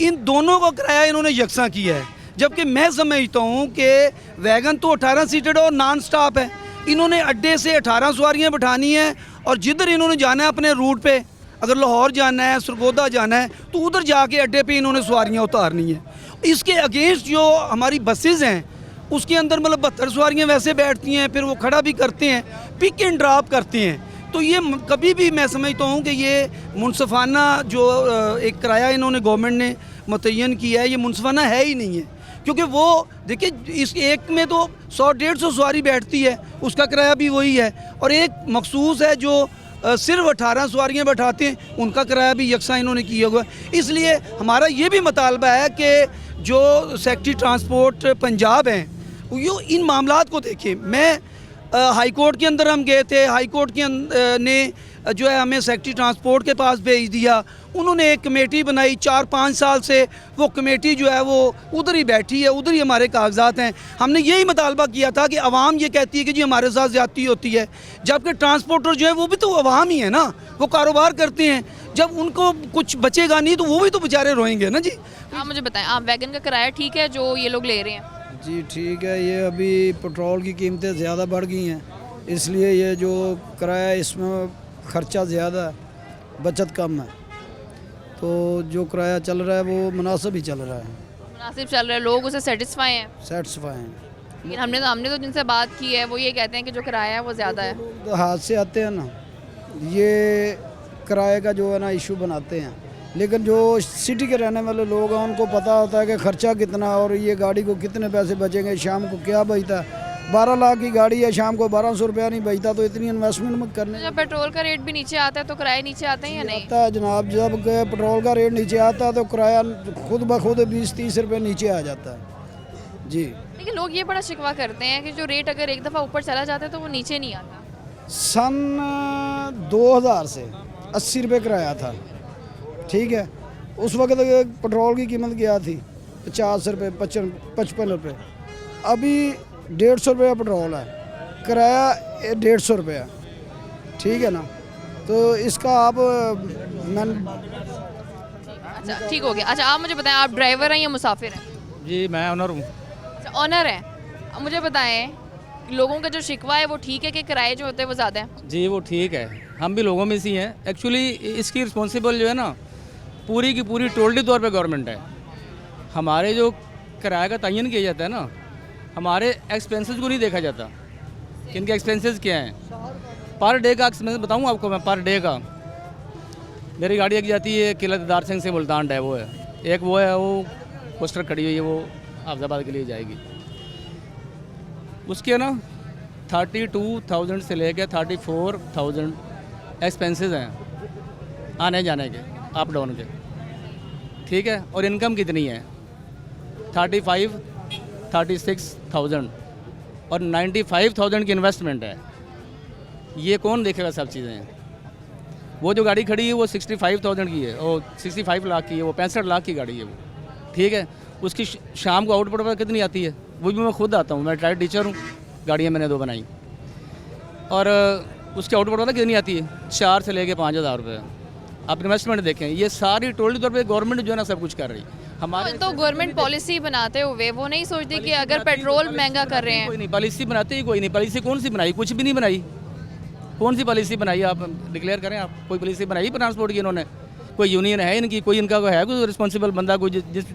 इन दोनों का किराया इन्होंने यकसा किया है, जबकि मैं समझता हूँ कि वैगन तो 18 सीटेड और नॉन स्टॉप है। इन्होंने अड्डे से 18 सवारियाँ बिठानी हैं और जिधर इन्होंने जाना है अपने रूट पे, अगर लाहौर जाना है, सरगोदा जाना है, तो उधर जाके अड्डे पे इन्होंने सवारियाँ उतारनी है। इसके अगेंस्ट जो हमारी बसेस हैं उसके अंदर मतलब 72 सवारियाँ वैसे बैठती हैं, फिर वो खड़ा भी करते हैं, पिक एंड ड्रॉप करते हैं। तो ये कभी भी मैं समझता हूँ कि ये मुनसफाना जो एक किराया इन्होंने गवर्नमेंट ने मुतय्यन किया है, ये मुनसफाना है ही नहीं है, क्योंकि वो देखिए इस एक में तो 100-150 सवारी बैठती है, उसका किराया भी वही है, और एक मखसूस है जो सिर्फ 18 सवारियाँ बैठाते हैं, उनका किराया भी यकसा इन्होंने किया हुआ है। इसलिए हमारा ये भी मुतालबा है कि जो सेक्रेटरी ट्रांसपोर्ट पंजाब हैं यो इन मामलात को देखें। मैं हाई कोर्ट के अंदर हम गए थे, हाई कोर्ट के ने जो है हमें सेक्रेटरी ट्रांसपोर्ट के पास भेज दिया, उन्होंने एक कमेटी बनाई, 4-5 साल से वो कमेटी जो है वो उधर ही बैठी है, उधर ही हमारे कागजात हैं। हमने यही मुतालबा किया था कि अवाम ये कहती है कि जी हमारे साथ ज़्यादती होती है, जबकि ट्रांसपोर्टर जो है वो भी तो अवाम ही है ना, वो कारोबार करते हैं, जब उनको कुछ बचेगा नहीं तो वो भी तो बेचारे रोएंगे ना जी। आप मुझे बताएं, आप वैगन का किराया ठीक है जो ये लोग ले रहे हैं? जी ठीक है, ये अभी पेट्रोल की कीमतें ज़्यादा बढ़ गई हैं, इसलिए ये जो किराया इसमें ख़र्चा ज़्यादा है, बचत कम है, तो जो किराया चल रहा है वो मुनासिब ही चल रहा है। मुनासिब चल रहा है, लोग उसे सेटिस्फाई हैं? सेटिस्फाई हैं। लेकिन हमने तो जिनसे बात की है वो ये कहते हैं कि जो किराया है वो ज़्यादा है। तो हाथ से आते हैं ना, ये किराए का जो है ना इशू बनाते हैं, लेकिन जो सिटी के रहने वाले लोग हैं उनको पता होता है कि ख़र्चा कितना और ये गाड़ी को कितने पैसे बचेंगे, शाम को क्या बचता है। 12 लाख की गाड़ी है, शाम को 1200 रुपया नहीं बचता, तो इतनी इन्वेस्टमेंट मत करने। जब पेट्रोल का रेट भी नीचे आता है तो किराए नीचे आते हैं या नहीं? आता है जनाब, जब पेट्रोल का रेट नीचे आता है तो किराया खुद ब खुद 20-30 रुपये नीचे आ जाता है जी। लेकिन लोग ये बड़ा शिकवा करते हैं कि जो रेट अगर एक दफ़ा ऊपर चला जाता है तो वो नीचे नहीं आता। सन 2000 से 80 रुपये किराया था, ठीक है, उस वक्त पेट्रोल की कीमत क्या थी? 50 रुपये, 55 रुपये। अभी 150 रुपया पेट्रोल है, किराया 150 रुपया, ठीक है ना, तो इसका आप अच्छा ठीक हो गया। अच्छा आप मुझे बताएं, आप ड्राइवर हैं या मुसाफिर हैं? जी मैं ऑनर हूँ। अच्छा ऑनर हैं। अब मुझे बताएं, लोगों का जो शिकवा है वो ठीक है कि किराए जो होते हैं वो ज़्यादा हैं? जी वो ठीक है, हम भी लोगों में से ही हैं। एक्चुअली इसकी रिस्पॉन्सिबल जो है ना पूरी की पूरी टोटली तौर पे गवर्नमेंट है। हमारे जो किराए का तयन किया जाता है ना, हमारे एक्सपेंसेस को नहीं देखा जाता कि इनके एक्सपेंसेस क्या हैं। पर डे का एक्सपेंस बताऊँ आपको मैं, पर डे का मेरी गाड़ी एक जाती है किला दीदार सिंह से मुल्तान है, वो है एक, वो है वो पोस्टर खड़ी हुई है, वो हाफिजाबाद के लिए जाएगी, उसके ना 32,000 से लेकर 34,000 एक्सपेंसेस हैं आने जाने के, अप डाउन के, ठीक है। और इनकम कितनी है? 36,000 और 95,000 की इन्वेस्टमेंट है। ये कौन देखेगा सब चीज़ें? वो जो गाड़ी खड़ी है वो 65,000 की है, और 65 लाख की है, वो 65 लाख की गाड़ी है वो, ठीक है। उसकी शाम को आउटपुट पर कितनी आती है? वो भी मैं खुद आता हूँ, मैं ट्राइड टीचर हूँ, गाड़ियाँ मैंने 2 बनाई, और उसकी आउटपुट पता कितनी आती है? 4 से लेके 5,000 रुपये। आप इन्वेस्टमेंट देखें, ये सारी टोटली तौर पे गवर्नमेंट जो है ना सब कुछ कर रही है। हमारे तो गवर्नमेंट पॉलिसी बनाते हुए वो नहीं सोचती कि अगर पेट्रोल महंगा कर रहे हैं? कोई नहीं, पॉलिसी बनाते ही कोई नहीं। पॉलिसी कौन सी बनाई? कुछ भी नहीं बनाई। कौन सी पॉलिसी बनाई? आप डिक्लेयर करें, आप कोई पॉलिसी बनाई ट्रांसपोर्ट की इन्होंने? कोई यूनियन है इनकी? कोई इनका है कोई रिस्पॉन्सिबल बंदा, कोई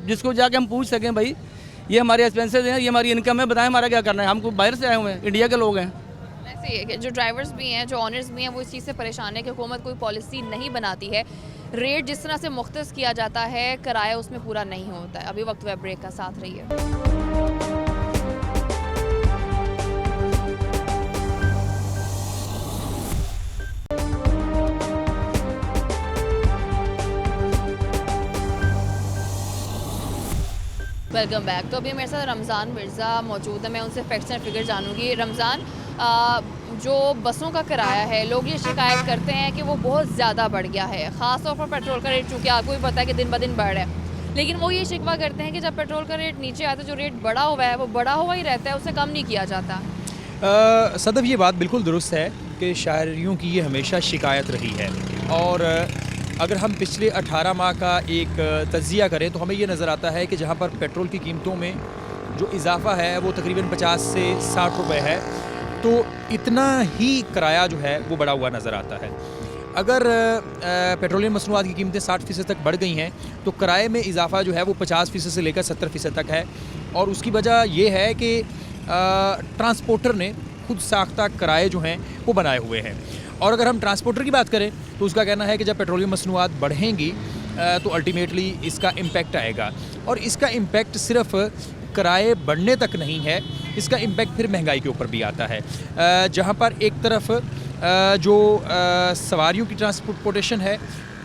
जिसको जाके हम पूछ सकें भाई ये हमारे एक्सपेंसेस हैं, ये हमारी इनकम है, बताएं हमारा क्या करना है? हमको बाहर से आए हुए हैं, इंडिया के लोग हैं। ऐसे ही है कि जो ड्राइवर्स भी हैं, जो ऑनर्स भी हैं, वो इस चीज़ से परेशान है कि हुकूमत कोई पॉलिसी नहीं बनाती है, रेट जिस तरह से मुख्तस किया जाता है, किराया उसमें पूरा नहीं होता है। अभी वक्त हुआ ब्रेक का, साथ रहिए। Welcome back. तो अभी मेरे साथ रमज़ान मिर्ज़ा मौजूद है, मैं उनसे फैक्ट्स एंड फिगर जानूंगी। रमज़ान, जो बसों का किराया है, लोग ये शिकायत करते हैं कि वो बहुत ज़्यादा बढ़ गया है। ख़ास तौर पर पेट्रोल का रेट, चूँकि आपको भी पता है कि दिन ब दिन बढ़ रहा है, लेकिन वो ये शिकवा करते हैं कि जब पेट्रोल का रेट नीचे आता है, जो रेट बढ़ा हुआ है वो बढ़ा हुआ ही रहता है, उसे कम नहीं किया जाता। सदफ, ये बात बिल्कुल दुरुस्त है कि शहरियों की ये हमेशा शिकायत रही है। और अगर हम पिछले 18 माह का एक तज्जिया करें तो हमें ये नज़र आता है कि जहाँ पर पेट्रोल की कीमतों में जो इजाफा है वो तकरीबन 50 से 60 रुपए है, तो इतना ही किराया जो है वो बढ़ा हुआ नज़र आता है। अगर पेट्रोलियम मसनूआत की कीमतें 60% तक बढ़ गई हैं तो किराए में इजाफा जो है वो 50% से लेकर 70% तक है। और उसकी वजह ये है कि ट्रांसपोर्टर ने खुद साख्ता किराए जो हैं वो बनाए हुए हैं। और अगर हम ट्रांसपोर्टर की बात करें तो उसका कहना है कि जब पेट्रोलियम मसनूआत बढ़ेंगी तो अल्टीमेटली इसका इम्पेक्ट आएगा। और इसका इम्पेक्ट सिर्फ किराए बढ़ने तक नहीं है, इसका इम्पेक्ट फिर महंगाई के ऊपर भी आता है। जहाँ पर एक तरफ जो सवारियों की ट्रांसपोर्टेशन है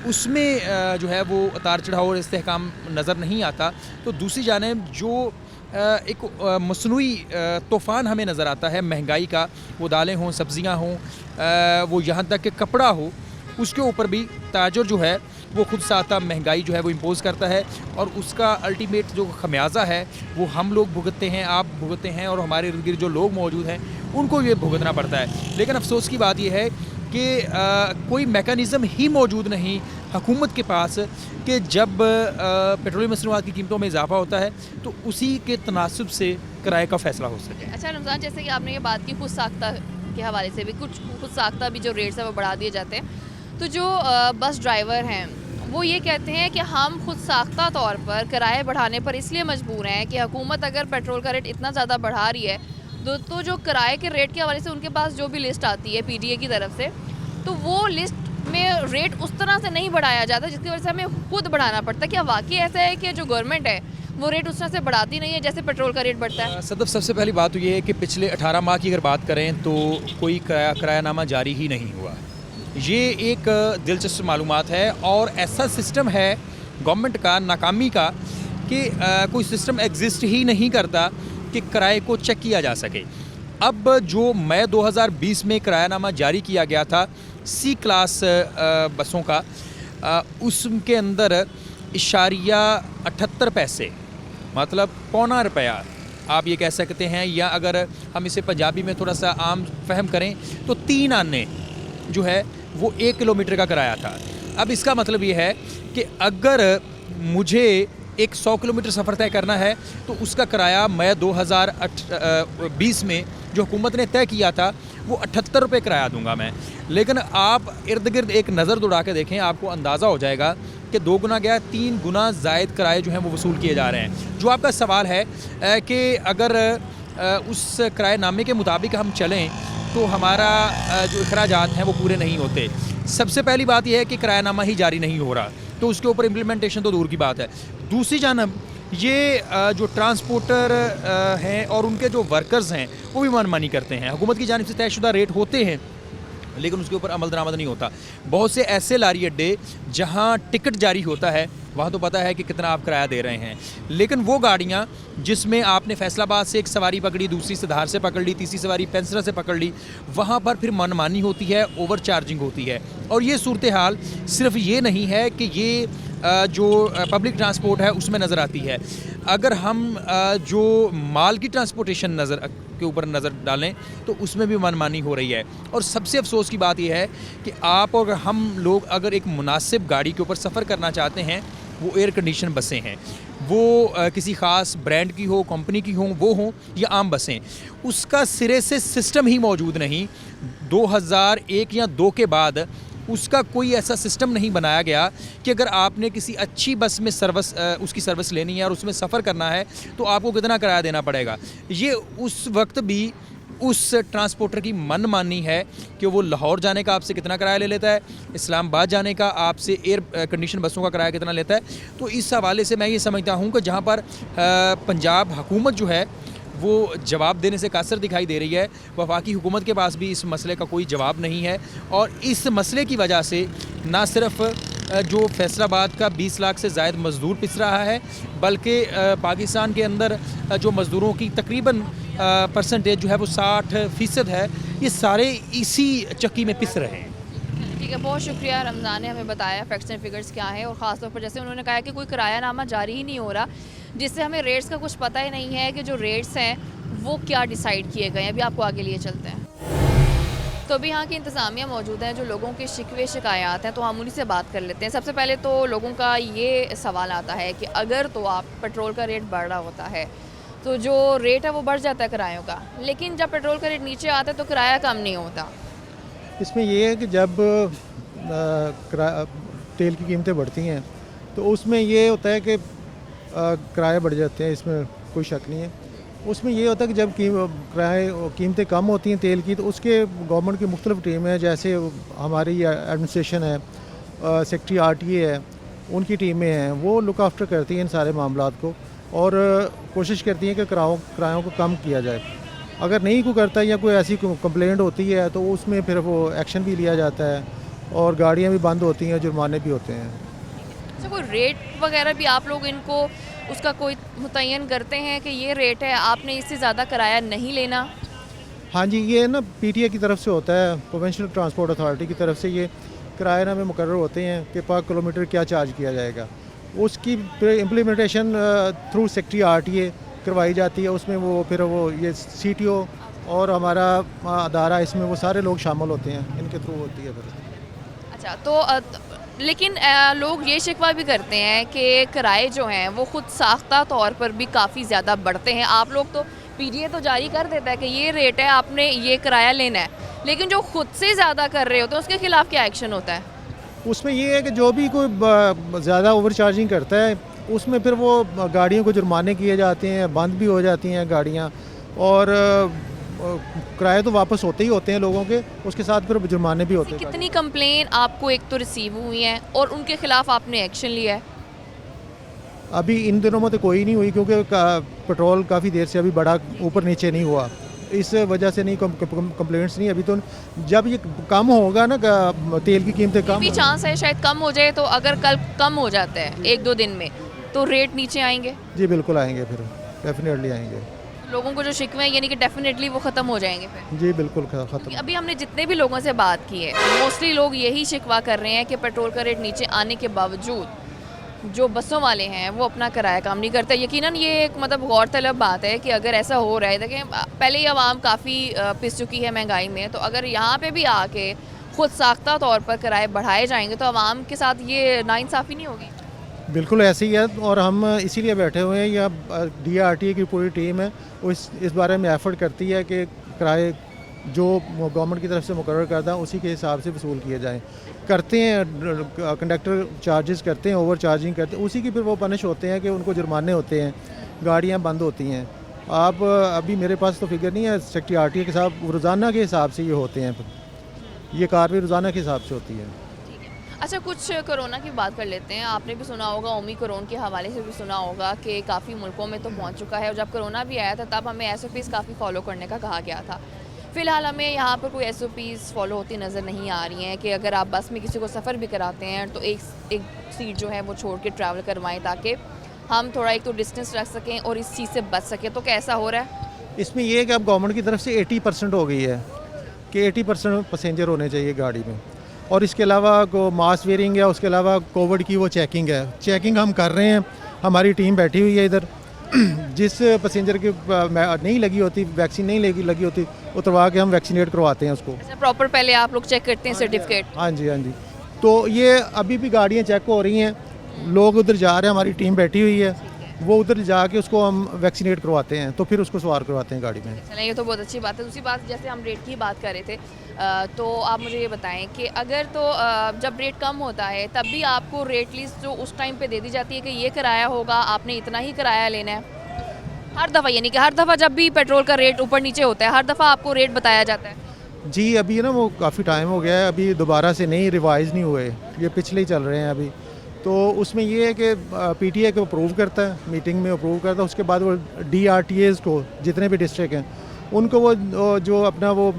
उसमें जो है वो उतार चढ़ाव और इस्तेहकाम नज़र नहीं आता, तो दूसरी जानिब जो एक मसनूई तूफ़ान हमें नज़र आता है महंगाई का, वो दालें हों, सब्ज़ियाँ हों, वो यहाँ तक कि कपड़ा हो, उसके ऊपर भी ताजर जो है वो खुद साता महंगाई जो है वो इम्पोज़ करता है। और उसका अल्टीमेट जो खमियाजा है वो हम लोग भुगतते हैं, आप भुगतते हैं, और हमारे इर्द गिर्द जो लोग मौजूद हैं उनको ये भुगतना पड़ता है। लेकिन अफसोस की बात यह है कि कोई मेकनिज़म ही मौजूद नहीं हुकूमत के पास कि जब पेट्रोलियम मसनूआत की कीमतों में इजाफा होता है तो उसी के तनासब से किराए का फ़ैसला हो सके। अच्छा रमज़ान, जैसे कि आपने ये बात की खुद साख्ता के हवाले से भी, कुछ खुद साख्ता भी जो रेट्स है वो बढ़ा दिए जाते हैं, तो जो बस ड्राइवर हैं वो ये कहते हैं कि हम खुद साख्ता तौर पर किराए बढ़ाने पर इसलिए मजबूर हैं कि हुकूमत अगर पेट्रोल का रेट इतना ज़्यादा बढ़ा रही है तो जो किराए के रेट के हवाले से उनके पास जो भी लिस्ट आती है PDA की तरफ से, तो वो लिस्ट में रेट उस तरह से नहीं बढ़ाया जाता, जिसकी वजह से हमें खुद बढ़ाना पड़ता है। क्या वाकई ऐसा है कि जो गवर्नमेंट है वो रेट उस तरह से बढ़ाती नहीं है जैसे पेट्रोल का रेट बढ़ता है? सदफ, सबसे पहली बात तो ये है कि पिछले 18 माह की अगर बात करें तो कोई किरायानामा जारी ही नहीं हुआ। ये एक दिलचस्प मालूमात है और ऐसा सिस्टम है गवर्नमेंट का नाकामी का कि कोई सिस्टम एग्जिस्ट ही नहीं करता कि किराए को चेक किया जा सके। अब जो मई 2020 में किरायानामा जारी किया गया था C क्लास बसों का, उसके अंदर 0.78 पैसे, मतलब पौना रुपया आप ये कह सकते हैं, या अगर हम इसे पंजाबी में थोड़ा सा आम फहम करें तो 3 आने जो है वो 1 किलोमीटर का किराया था। अब इसका मतलब ये है कि अगर मुझे एक 100 किलोमीटर सफ़र तय करना है तो उसका किराया मई 2020 में जो हुकूमत ने तय किया था वो 78 रुपये किराया दूंगा मैं। लेकिन आप इर्द गिर्द एक नज़र दौड़ा के देखें, आपको अंदाज़ा हो जाएगा कि 2 गुना गया 3 गुना ज़ायद किराए जो हैं वो वसूल किए जा रहे हैं। जो आपका सवाल है कि अगर उस किराएनामे के मुताबिक हम चलें तो हमारा जो अखराजात हैं वो पूरे नहीं होते। सबसे पहली बात यह है कि किरायानामा ही जारी नहीं हो रहा, तो उसके ऊपर इम्प्लीमेंटेशन तो दूर की बात है। दूसरी जानब ये जो ट्रांसपोर्टर हैं और उनके जो वर्कर्स हैं वो भी मनमानी करते हैं। हुकूमत की जानिब से तयशुदा रेट होते हैं लेकिन उसके ऊपर अमल दरामद नहीं होता। बहुत से ऐसे लारी अड्डे जहां टिकट जारी होता है वहाँ तो पता है कि कितना आप किराया दे रहे हैं, लेकिन वो गाड़ियाँ जिसमें आपने फैसलाबाद से एक सवारी पकड़ी, दूसरी से धार से पकड़ ली, तीसरी सवारी पेंसरा से पकड़ ली, वहाँ पर फिर मनमानी होती है, ओवर चार्जिंग होती है। और ये सूरत हाल सिर्फ ये नहीं है कि ये जो पब्लिक ट्रांसपोर्ट है उसमें नज़र आती है। अगर हम जो माल की ट्रांसपोर्टेशन के ऊपर नज़र डालें तो उसमें भी मनमानी हो रही है। और सबसे अफसोस की बात यह है कि आप और हम लोग अगर एक मुनासिब गाड़ी के ऊपर सफ़र करना चाहते हैं, वो एयर कंडीशन बसें हैं, वो किसी ख़ास ब्रांड की हो, कंपनी की हो, वो हों या आम बसें, उसका सिरे से सिस्टम ही मौजूद नहीं। 2001 या 2 के बाद उसका कोई ऐसा सिस्टम नहीं बनाया गया कि अगर आपने किसी अच्छी बस में उसकी सर्विस लेनी है और उसमें सफ़र करना है तो आपको कितना किराया देना पड़ेगा। ये उस वक्त भी उस ट्रांसपोर्टर की मनमानी है कि वो लाहौर जाने का आपसे कितना किराया ले लेता है, इस्लामाबाद जाने का आपसे एयर कंडीशन बसों का किराया कितना लेता है। तो इस हवाले से मैं ये समझता हूँ कि जहाँ पर पंजाब हुकूमत जो है वो जवाब देने से कासर दिखाई दे रही है, वफाकी हुकूमत के पास भी इस मसले का कोई जवाब नहीं है। और इस मसले की वजह से ना सिर्फ जो फैसलाबाद का 20 लाख से ज़ायद मज़दूर पिस रहा है, बल्कि पाकिस्तान के अंदर जो मज़दूरों की तकरीबन परसेंटेज जो है वो 60% है ये सारे इसी चक्की में पिस रहे हैं। ठीक है, बहुत शुक्रिया रमज़ान ने हमें बताया फैक्ट्स एंड फिगर्स क्या है, और ख़ासतौर पर जैसे उन्होंने कहा कि कोई किरायानामा जारी ही नहीं हो रहा, जिससे हमें रेट्स का कुछ पता ही नहीं है कि जो रेट्स हैं वो क्या डिसाइड किए गए हैं। अभी आपको आगे लिए चलते हैं। तो अभी यहाँ की इंतज़ामिया मौजूद हैं, जो लोगों के शिकवे शिकायत हैं, तो हम उन्हीं से बात कर लेते हैं। सबसे पहले तो लोगों का ये सवाल आता है कि अगर तो आप पेट्रोल का रेट बढ़ रहा होता है तो जो रेट है वो बढ़ जाता है किरायों का, लेकिन जब पेट्रोल का रेट नीचे आता है तो किराया कम नहीं होता। इसमें ये है कि जब तेल की कीमतें बढ़ती हैं तो उसमें ये होता है कि किराए बढ़ जाते हैं, इसमें कोई शक नहीं है। उसमें ये होता है कि जब कीमतें कम होती हैं तेल की, तो उसके गवर्नमेंट की मुख्तलिफ टीम है, जैसे हमारी एडमिनिस्ट्रेशन है, सेक्रेटरी RTA है, उनकी टीमें हैं, वो लुक आफ्टर करती हैं इन सारे मामलात को और कोशिश करती हैं कि किरायों को कम किया जाए। अगर नहीं कोई करता या कोई ऐसी कंप्लेंट होती है तो उसमें फिर वो एक्शन भी लिया जाता है और गाड़ियाँ भी बंद होती हैं, जुर्माने भी होते हैं। अच्छा, कोई रेट वगैरह भी आप लोग इनको उसका कोई मुतय्यन करते हैं कि ये रेट है, आपने इससे ज़्यादा किराया नहीं लेना? हाँ जी, ये ना PTA की तरफ से होता है, प्रोविंशियल ट्रांसपोर्ट अथॉरिटी की तरफ से ये किरायानामे मुकर्रर होते हैं कि पर किलोमीटर क्या चार्ज किया जाएगा। उसकी इम्प्लीमेंटेशन थ्रू सेक्रेटरी RTA करवाई जाती है। उसमें वो फिर वो ये CTO और हमारा अदारा, इसमें वो सारे लोग शामिल होते हैं, इनके थ्रू होती है फिर। अच्छा, तो लेकिन लोग ये शिकवा भी करते हैं कि किराए जो हैं वो खुद साख्ता तौर पर भी काफ़ी ज़्यादा बढ़ते हैं। आप लोग तो PTA तो जारी कर देता है कि ये रेट है, आपने ये किराया लेना है, लेकिन जो खुद से ज़्यादा कर रहे होते हैं उसके खिलाफ क्या एक्शन होता है? उसमें ये है कि जो भी कोई ज़्यादा ओवर चार्जिंग करता है उसमें फिर वो गाड़ियों को जुर्माने किए जाते हैं, बंद भी हो जाती हैं गाड़ियाँ, और किराए तो वापस होते ही होते हैं लोगों के, उसके साथ फिर जुर्माने भी होते हैं। कितनी कंप्लेन आपको एक तो रिसीव हुई हैं और उनके खिलाफ आपने एक्शन लिया है? अभी इन दिनों में तो कोई नहीं हुई, क्योंकि पेट्रोल काफ़ी देर से अभी बड़ा ऊपर नीचे नहीं हुआ, इस वजह से नहीं कंप्लेंट्स नहीं। अभी तो जब ये कम होगा ना, तेल की कीमतें कम, भी चांस है शायद कम हो जाए, तो अगर कल कम हो जाता है 1-2 दिन में तो रेट नीचे आएंगे? जी बिल्कुल आएंगे, फिर डेफिनेटली आएंगे। लोगों को जो शिकवे हैं यानी कि डेफिनेटली वो ख़त्म हो जाएंगे फिर? जी बिल्कुल ख़त्म। अभी हमने जितने भी लोगों से बात की है, मोस्टली लोग यही शिकवा कर रहे हैं कि पेट्रोल का रेट नीचे आने के बावजूद जो बसों वाले हैं वो अपना किराया कम नहीं करते। यकीनन ये एक मतलब गौरतलब बात है कि अगर ऐसा हो रहा है, देखें पहले ही आवाम काफ़ी पिस चुकी है महंगाई में, तो अगर यहाँ पे भी आके खुद साख्ता तौर पर किराए बढ़ाए जाएंगे तो आवाम के साथ ये नाइंसाफ़ी नहीं होगी? बिल्कुल ऐसे ही है, और हम इसीलिए बैठे हुए हैं। या DRTA की पूरी टीम है, वो इस बारे में एफर्ट करती है कि किराए जो गवर्नमेंट की तरफ से मुकर्रर करता है उसी के हिसाब से वसूल किए जाएँ। करते हैं कंडक्टर चार्जेस करते हैं, ओवर चार्जिंग करते हैं, उसी की फिर वो पनिश होते हैं कि उनको जुर्माने होते हैं, गाड़ियाँ बंद होती हैं। आप अभी मेरे पास तो फिगर नहीं है, सेक्रेटरी RTA के साथ रोज़ाना के हिसाब से ये होते हैं, ये कार्रवाई रोज़ाना के हिसाब से होती है। अच्छा, कुछ कोरोना की बात कर लेते हैं। आपने भी सुना होगा, ओमिक्रॉन के हवाले से भी सुना होगा कि काफ़ी मुल्कों में तो पहुंच चुका है, और जब कोरोना भी आया था तब हमें SOPs काफ़ी फॉलो करने का कहा गया था। फ़िलहाल हमें यहाँ पर कोई SOPs फॉलो होती नज़र नहीं आ रही हैं कि अगर आप बस में किसी को सफ़र भी कराते हैं तो एक सीट जो है वो छोड़ के ट्रैवल करवाएं, ताकि हम थोड़ा एक तो डिस्टेंस रख सकें और इस चीज़ से बच सकें। तो कैसा हो रहा है इसमें? ये है कि अब गवर्नमेंट की तरफ से 80% हो गई है कि 80% पैसेंजर होने चाहिए गाड़ी में, और इसके अलावा मास्क वेयरिंग है, उसके अलावा कोविड की वो चेकिंग है, चेकिंग हम कर रहे हैं। हमारी टीम बैठी हुई है इधर, जिस पैसेंजर की नहीं लगी होती, वैक्सीन नहीं लगी होती, उतरवा के हम वैक्सीनेट करवाते हैं उसको। अच्छा, प्रॉपर पहले आप लोग चेक करते हैं सर्टिफिकेट? हाँ जी, हाँ जी। तो ये अभी भी गाड़ियाँ चेक हो रही हैं, लोग उधर जा रहे हैं, हमारी टीम बैठी हुई है, वो उधर जाके उसको हम वैक्सीनेट करवाते हैं, तो फिर उसको सवार करवाते हैं गाड़ी में। चलें, ये तो बहुत अच्छी बात है। दूसरी बात, जैसे हम रेट की बात कर रहे थे, तो आप मुझे ये बताएं कि अगर तो जब रेट कम होता है तब भी आपको रेट लिस्ट जो उस टाइम पे दे दी जाती है कि ये किराया होगा, आपने इतना ही किराया लेना है हर दफ़ा, यानी कि हर दफ़ा जब भी पेट्रोल का रेट ऊपर नीचे होता है हर दफ़ा आपको रेट बताया जाता है? जी, अभी ना वो काफ़ी टाइम हो गया है, अभी दोबारा से नहीं रिवाइज़ नहीं हुए, ये पिछले ही चल रहे हैं अभी। तो उसमें ये है कि PTA को अप्रूव करता है, मीटिंग में अप्रूव करता है, उसके बाद वो DRTAs को, जितने भी डिस्ट्रिक्ट हैं उनको वो जो अपना वो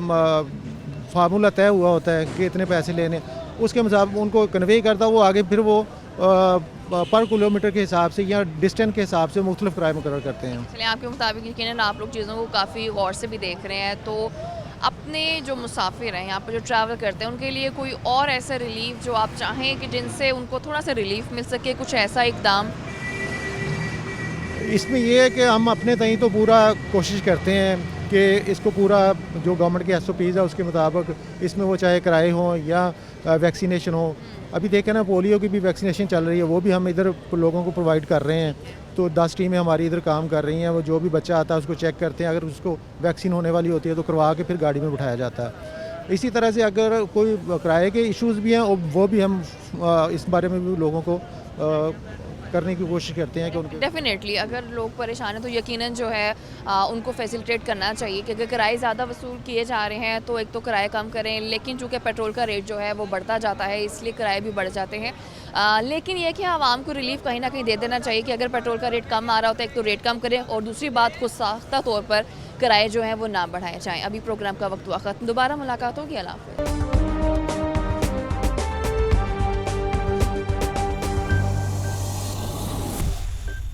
फार्मूला तय हुआ होता है कि इतने पैसे लेने, उसके मुताबिक उनको कन्वे करता है, वो आगे फिर वो पर किलोमीटर के हिसाब से या डिस्टेंस के हिसाब से मुख्तलिफ किराए मुकर्रर करते हैं। चलिए, आपके मुताबिक यकीनन आप लोग चीज़ों को काफ़ी गौर से भी देख रहे हैं, तो अपने जो मुसाफिर हैं यहाँ पर जो ट्रैवल करते हैं उनके लिए कोई और ऐसा रिलीफ जो आप चाहें कि जिनसे उनको थोड़ा सा रिलीफ मिल सके, कुछ ऐसा इकदाम? इसमें ये है कि हम अपने तई तो पूरा कोशिश करते हैं कि इसको पूरा जो गवर्नमेंट के SOPs है उसके मुताबिक इसमें वो चाहे किराए हों या वैक्सीनेशन हो। अभी देखें ना, पोलियो की भी वैक्सीनेशन चल रही है, वो भी हम इधर लोगों को प्रोवाइड कर रहे हैं। तो 10 टीमें हमारी इधर काम कर रही हैं, वो जो भी बच्चा आता है उसको चेक करते हैं, अगर उसको वैक्सीन होने वाली होती है तो करवा के फिर गाड़ी में बिठाया जाता है। इसी तरह से अगर कोई किराए के इश्यूज़ भी हैं वो भी हम इस बारे में भी लोगों को करने की कोशिश करते हैं कि उनके डेफिनेटली अगर लोग परेशान हैं तो यकीनन जो है उनको फैसिलिटेट करना चाहिए कि अगर किराए ज़्यादा वसूल किए जा रहे हैं तो एक तो किराए कम करें, लेकिन चूँकि पेट्रोल का रेट जो है वो बढ़ता जाता है इसलिए किराए भी बढ़ जाते हैं। लेकिन ये कि आवाम को रिलीफ कहीं ना कहीं दे देना चाहिए कि अगर पेट्रोल का रेट कम आ रहा होता है एक तो रेट कम करें और दूसरी बात खुद साख्ता तौर पर किराए जो हैं वो ना बढ़ाए जाएँ। अभी प्रोग्राम का वक्त हुआ ख़त्म, दोबारा मुलाकात होगी। अल्लाह हाफ़िज़।